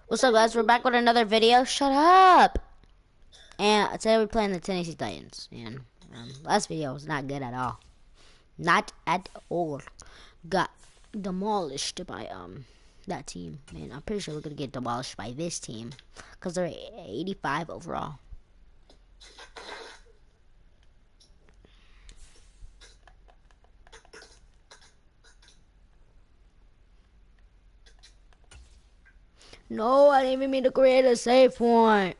What's up, guys? We're back with another video. Shut up! And today we're playing the Tennessee Titans. And last video was not good at all. Not at all. Got demolished by that team. Man, I'm pretty sure we're gonna get demolished by this team because they're 85 overall. No, I didn't even mean to create a save point.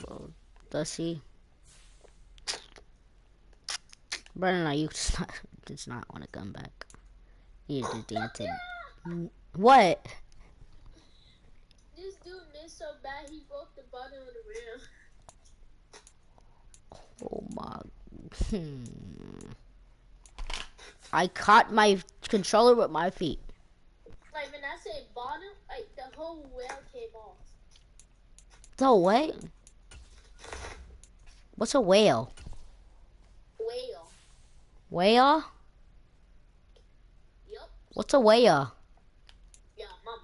Well, does he? Brandon Ayuk does not want to come back. He just dancing. What? This dude missed so bad he broke the bottom of the rim. Oh my. I caught my controller with my feet. Like when I say bottom, like the whole whale came off. The whale? What's a whale? Whale. Whale? Yup. What's a whale? Yeah, mama.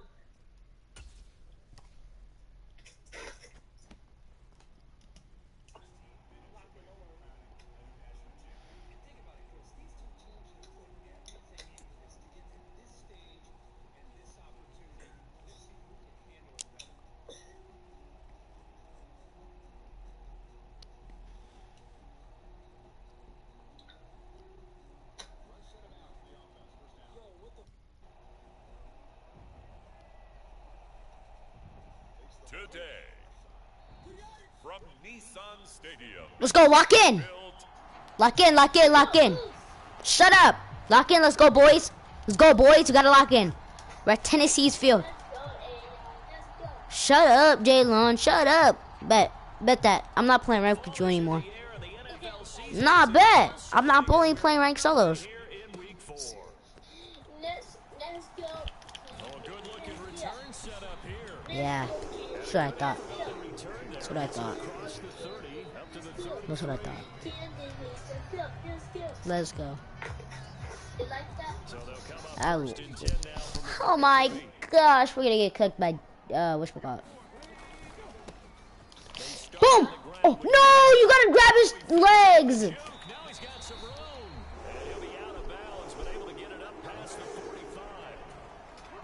Today, from Nissan Stadium. Let's go, lock in! Lock in, lock in, lock in. Shut up! Lock in, let's go, boys. Let's go, boys. We gotta lock in. We're at Tennessee's field. Shut up, Jalen. Shut up. Bet that. I'm not playing ranked with you anymore. Nah, bet. I'm not only playing ranked solos. Yeah. That's what I thought. That's what I thought. That's what I thought. Let's go. Oh my gosh, we're gonna get cooked by whatchamacallit. Boom! Oh no, you gotta grab his legs!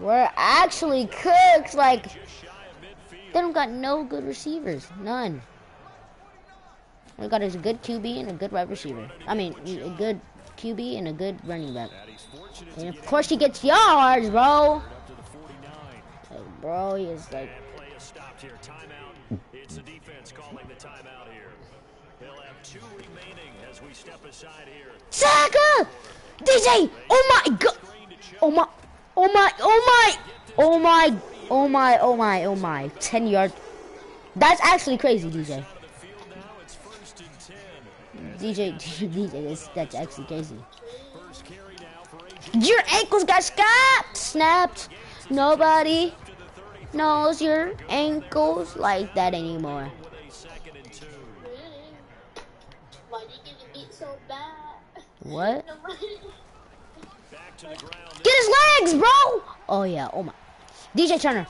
We're actually cooked, like they don't got no good receivers. None. We got a good QB and a good wide receiver. I mean, a good QB and a good running back. And of course he gets yards, bro. Like, bro, he is like. It's the defense calling the timeout here. They'll have 2 remaining as we step aside here. Saka! DJ! Oh my god! Oh my! Oh my! Oh my! Oh my! Oh my! Oh my! Oh my! 10 yards. That's actually crazy, DJ. DJ, that's actually crazy. Your ankles got snapped. Nobody knows your ankles like that anymore. What? Get his legs, bro! Oh yeah, oh my. DJ Turner.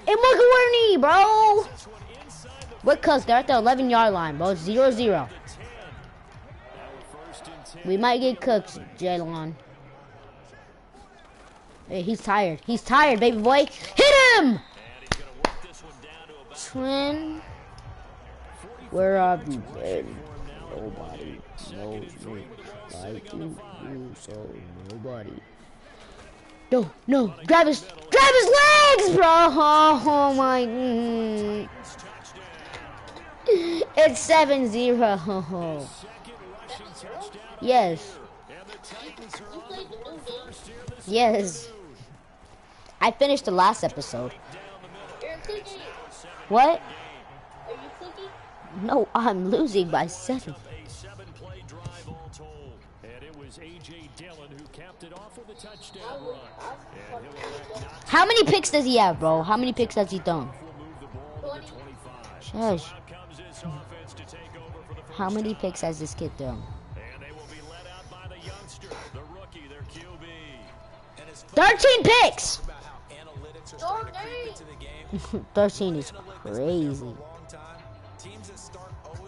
Hey, McInerney, bro! We're cooked. They're at the 11-yard line, bro. It's 0-0. We might get cooked, Jalen. Hey, he's tired. He's tired, baby boy. Hit him! Twin. Where are you, man? Nobody knows me like you do, so nobody. No, no. Grab his legs, bro! Oh my. It's 7-0. Yes. Yes. I finished the last episode. What? Are you cooking? No, I'm losing by 7. A 7-play drive all told. And it was A.J. Dillon who kept Capped it off with a touchdown run. And he'll elect not to. How many picks does he have, bro? How many picks has he thrown? Will move the ball to the 25. So Shush. out comes this offense to take over for the first How many time. picks has this kid thrown? And they will be led out by the youngster, the rookie, their QB. 13 picks! About how analytics are starting to creep into the game. 13 is Analytics crazy. been there for a long time. Teams that start 0-3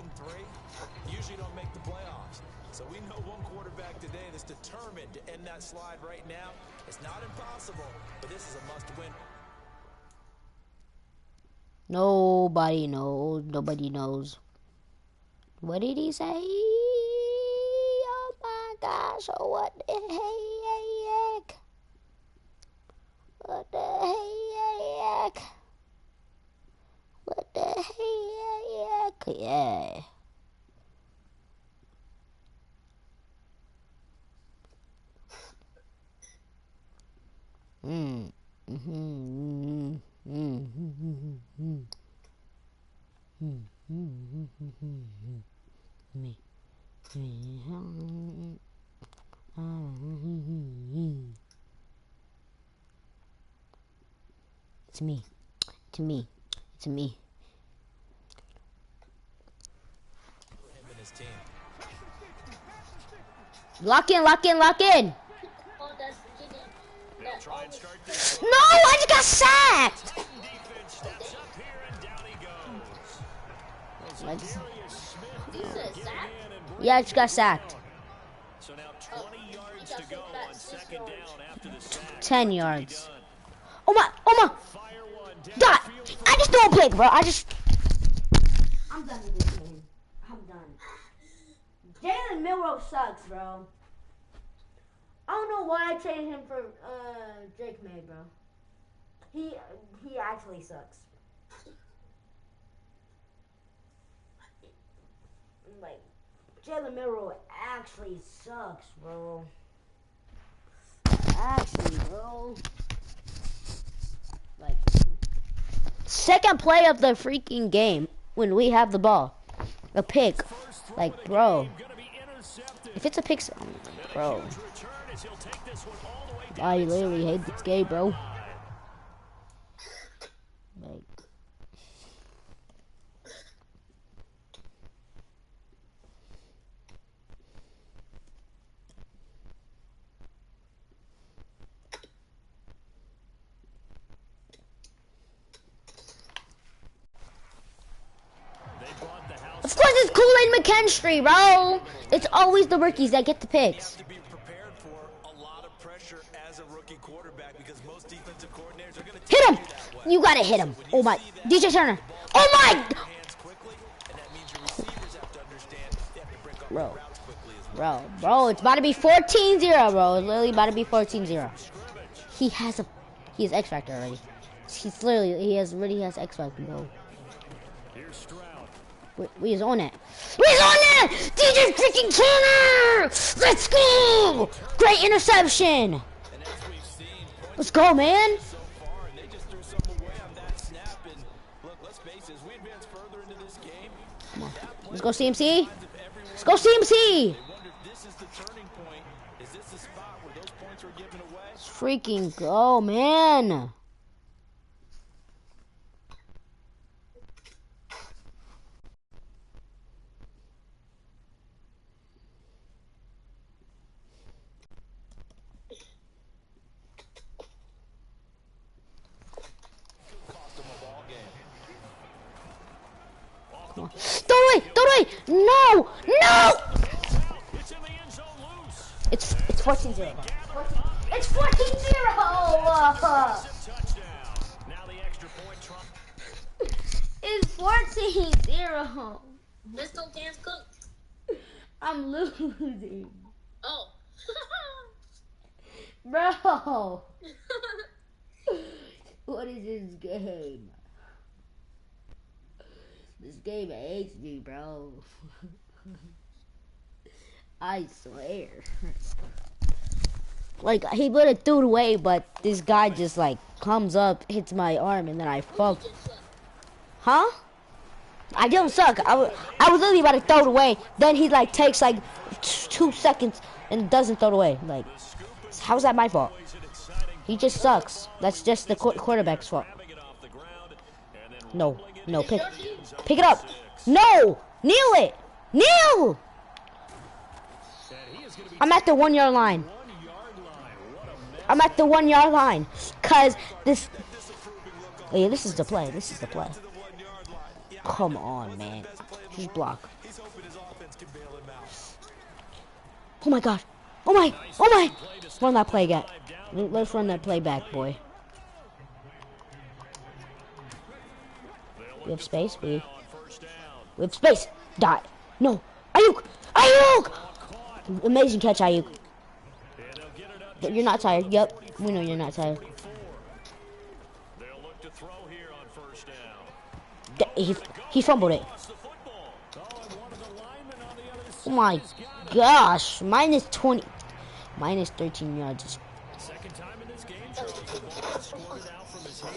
usually don't make the playoffs. So we know one quarterback today that's determined to end that slide right now. It's not impossible, but this is a must-win. Nobody knows. Nobody knows. What did he say? Oh my gosh. Oh, what the heck? What the heck? What the heck? Yeah. It's me. To me. It's me. Him and his team. Lock in, lock in, lock in. Oh, that's Virginia. They'll That try and almost. start this. No, I just got sacked. Defense steps up here and down he goes. I just- He said sack. Yeah, I just got sacked. So now 20 yards to go on second down after the sack. 10 yards. Oh my, oh my. Fire one God, downfield for I just threw a pick, bro. I'm done with this game. I'm done. Jalen Milroe sucks, bro. I don't know why I traded him for Drake May, bro. He actually sucks. Like, Jalen Milroe actually sucks, bro. Actually, bro. Like, second play of the freaking game when we have the ball. A pick. Like, bro. gonna be intercepted. If it's a pick, bro. Huge return as he'll take this one all the way down. I literally hate this game, bro. Like, They bought the house. of course it's Kool-Aid McKinstry, bro. It's always the rookies that get the picks. To be prepared for a lot of pressure as a rookie quarterback because most defensive coordinators are going to Hit him. You gotta hit him. Oh my, DJ Turner. Oh my. hands quickly, and that means your receivers have to understand they have to break up Bro. routes quickly as well. Bro, it's about to be 14-0, bro. It's literally about to be 14-0. He has X Factor already. He already has X Factor, bro. Here's Stroud. We is on that. We's on that! DJ freaking Turner! Let's go! Great interception! And as we've seen, points Let's go, man! so far, and they just threw some away on that snap. And look, let's face it, as we advance further into this game, Let's go CMC! Let's go CMC! they wonder if this is the turning point. Is this the spot where those points were given away? Let's freaking go, man! Cost them a ball game. Don't away! Don't away! No! No! It's in the end zone loose. It's 14-0. It's 14-0! Touchdown. Now the extra point try. It's 14-0. Mr. Can't cook. I'm losing. Oh. Bro! What is this game? This game hates me, bro. I swear. Like, he would have threw it away, but this guy just, like, comes up, hits my arm, and then I fuck. Huh? I don't suck. I was literally about to throw it away. Then he, like, takes, like, 2 seconds and doesn't throw it away. Like, How's that my fault? He just sucks. That's just the quarterback's fault. No, no, pick it up. No, kneel it, kneel. I'm at the 1 yard line. I'm at the 1 yard line, cause this. Oh, yeah, this is the play. This is the play. Come on, man. Just block. Oh my god. Oh my. Oh my. Run that play back. Let's run that play back, boy. We have space. We have space. Die. No. Ayuk. Ayuk. Amazing catch, Ayuk. You're not tired. Yep. We know you're not tired. He fumbled it. Oh my gosh. Minus 20. Minus 13 yards.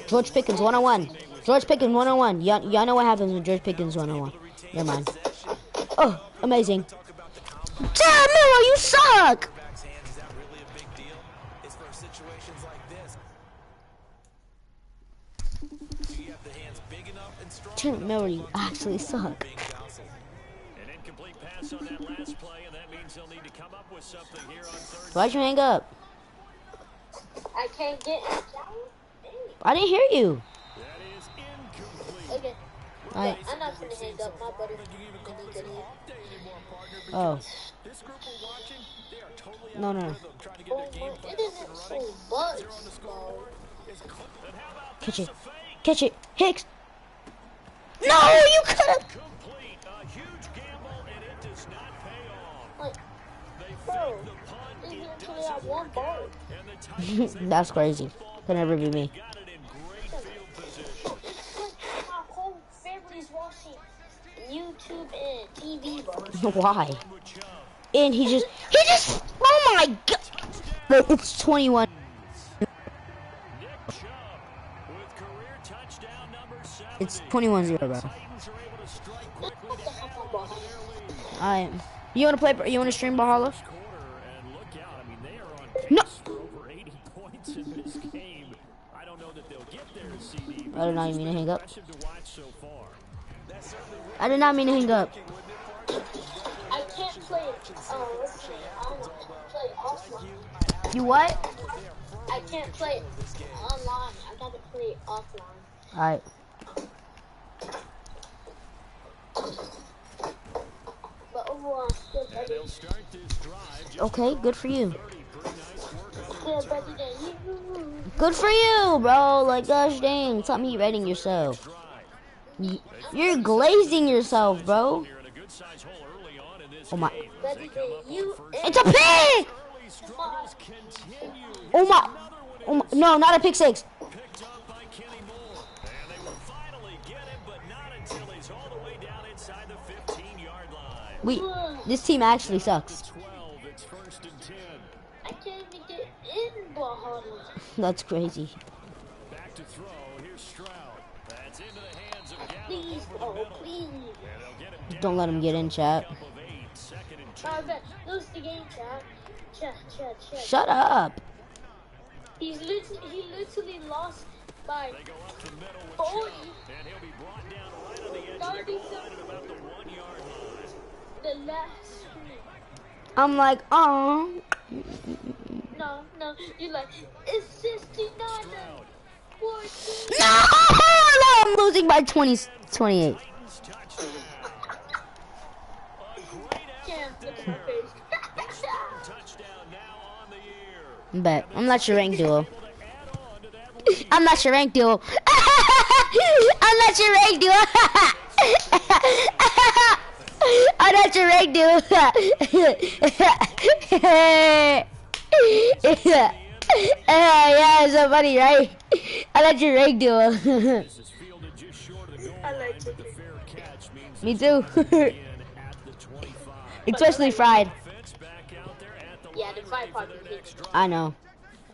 George Pickens 101. George Pickens 101. Y'all know what happens when George Pickens 101. Never mind. Oh, amazing. Damn, Miller, you suck. Tim Miller, you actually suck. An incomplete pass on that last play, and that means they'll need to come up with something here on third. Why'd you hang up? I can't get it. I didn't hear you. That is incomplete. Okay. Alright. I'm not gonna hang up. My buddy. Oh. No, no, no. Oh, my internet so bugs, bro. Catch it. Catch it. Hicks. No, you could have. Complete. A huge gamble, and it does not pay off. Like, They bro, fake the punt. they It literally doesn't have one work ball. out, and the Titans, they That's crazy. Could never be me. got it in great field position. Like, my whole family's watching YouTube and TV, bro. Why? And he just. Oh my god. It's 21. Nick Chubb with career touchdown number 70. It's 21-0, bro. Titans are able to strike quickly to add on to their lead. Alright. You wanna play? You wanna stream Bahala? Quarter, and look out. I mean, they are on pace No. for over 80 points in this game. I don't know that they'll get there, CD. I did not mean to hang up. Impressive to watch so far. I did not mean to hang up. I can't play, what's the name? I don't know. Play offline. You what? I can't play it online. I gotta play it offline. Alright. But overall, I'm still And better. they'll start this drive just Okay, good for you. 30. Pretty nice work on Still better than you. Good for you, bro. Like, gosh dang. Stop me rating yourself. You're glazing yourself, bro. You're in a good size hole early on in this Oh my. game. Better than you. It's a pick! Early struggles continue. Oh my. Oh my. No, not a pick six. Picked up by Kenny Moore. And they will finally get him, but not until he's all the way down inside the 15-yard line. This team actually sucks. 12, it's first and 10. I can't even get in Bahamas. That's crazy. Back to throw. Here's Stroud. That's into the hands of Gallup Please, over the oh, middle. please. And they'll get him down Don't let him get in, chat. of 8. Second and 2. Alright, lose the game, chat. Chat. Shut up. He literally lost by They go up the middle with 40. Chubb, and he'll be brought down right on the edge of the goal line at about the 1-yard line. The last screen. I'm like, oh. No, you're like, it's 69 Stroud. 14. No! I'm losing by 28. Titans touchdown. A great Can't effort look at my there. face. His third touchdown now on the year. Bet. I'm not your rank duo. Able to add on to that lead. I'm not your rank duo. I'm not your rank duo. I'm not your rank duo. Yeah, it's so funny, right? I'm not your rank duo. This is fielded just short of the goal I line, like but it. the fair catch means Me it's too. in at the 25. Especially fried. Offense back out there at the Yeah, line the ready fried for part their is next drive. I know.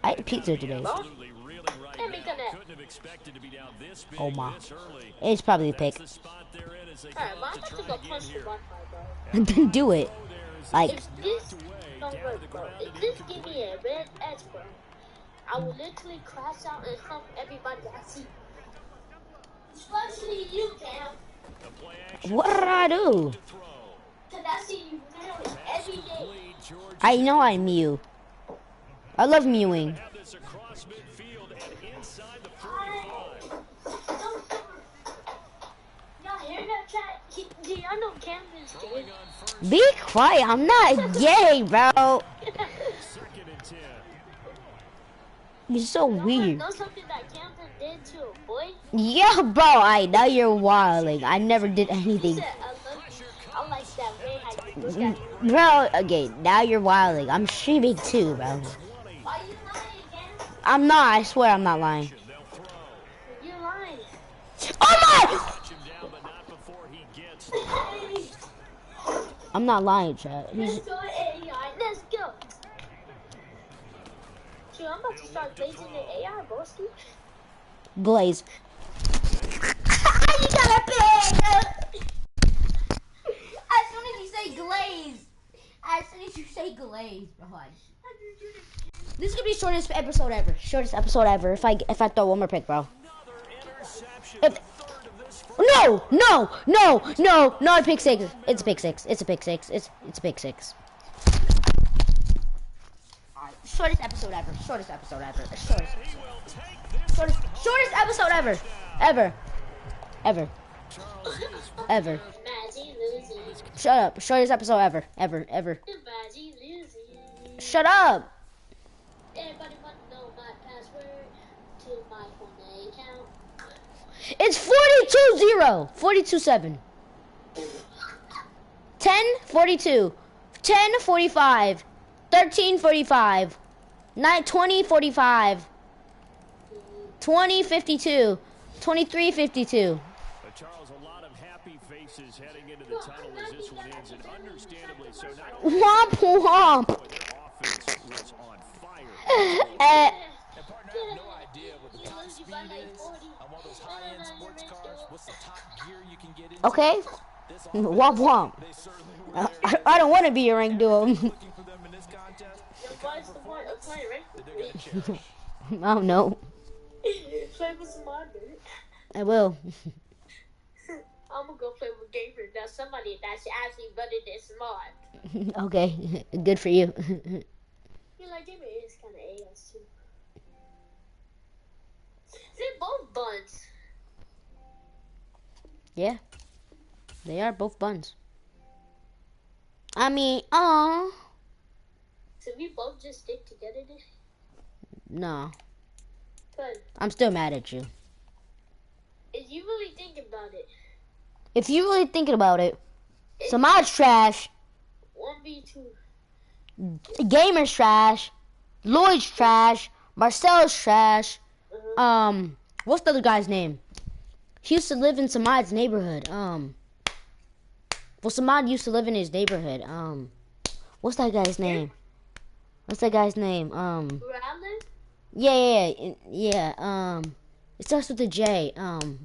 I ate pizza today. Absolutely reeling right Let me now. connect. Couldn't have expected to be down this big Oh my. this early. It's probably a pick. That's the spot they're in as they Alright, come but up I'm to about to try go again punch the here. Wi-Fi, bro. Then do it. Oh, there Like, If this don't work, bro, if this give me a red X, bro, I will literally crash out and hump everybody I see. Especially you, Cam. what did I do? Cause I see you literally every day. I know I mew. I love mewing. Y'all hear that chat? Do y'all know Cam is gay? Be quiet. I'm not gay, bro. You're so weird. Know something that Camden did to a boy? Yeah, bro. I know you're wilding. I never did He anything. said, I love you. I like that way how you look at me. Bro, okay, now you're wilding. I'm streaming too, bro. Are you lying again? I'm not. I swear I'm not lying. You're lying. Oh my! I'm not lying, chat. Let's go AI. Let's go. Dude, I'm about to start blazing the AI, broski. Glaze. You got a pig! As soon as you say glaze. As soon as you say glaze, bro. This is gonna be the shortest episode ever. Shortest episode ever. If I throw one more pick, bro. No! It's pick six. It's a pick six. It's a pick six. It's a pick six. Alright, shortest episode ever. Shortest episode ever. Shortest episode ever. Ever. Shut up. Shortest episode ever. Shut up. Everybody want to know my password to my phone account. It's 42-0. 42-7. 10-42. 10-45. 13-45. 20-45. 20-52. 23-52. Charles, a lot of happy faces heading into the tunnel as this one ends, and understandably so. Not Womp womp. their offense was on fire. And partner, I have no idea what the top speed is on one of those high-end sports cars. What's the top gear you can get into? Okay. This Womp womp. They certainly were I don't want to be a rank duo. looking for them in this contest. What's the point of playing, right? That they're gonna cherish. I don't know. Play with Smart, dude. I will. I'm gonna go play with Gabriel. That's somebody that's actually better than Smart. Okay. Good for you. You like Gabriel is kind of AS too. They're both buns. Yeah. They are both buns. I mean, aw. So we both just stick together then? No. But I'm still mad at you. if you really think about it, If you really thinking about it, Samad's trash. 1v2. Gamer's trash. Lloyd's trash. Marcel's trash. What's the other guy's name? He used to live in Samad's neighborhood. Well, Samad used to live in his neighborhood. What's that guy's name? Rowland? Yeah. It starts with a J. Julian?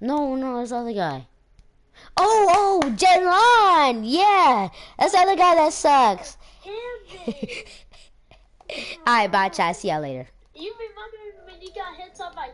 No, it's the other guy. Oh, Jelon! Yeah! That's the other guy that sucks. Him, Alright, bye, chat. See y'all later. You remember when he got hit up by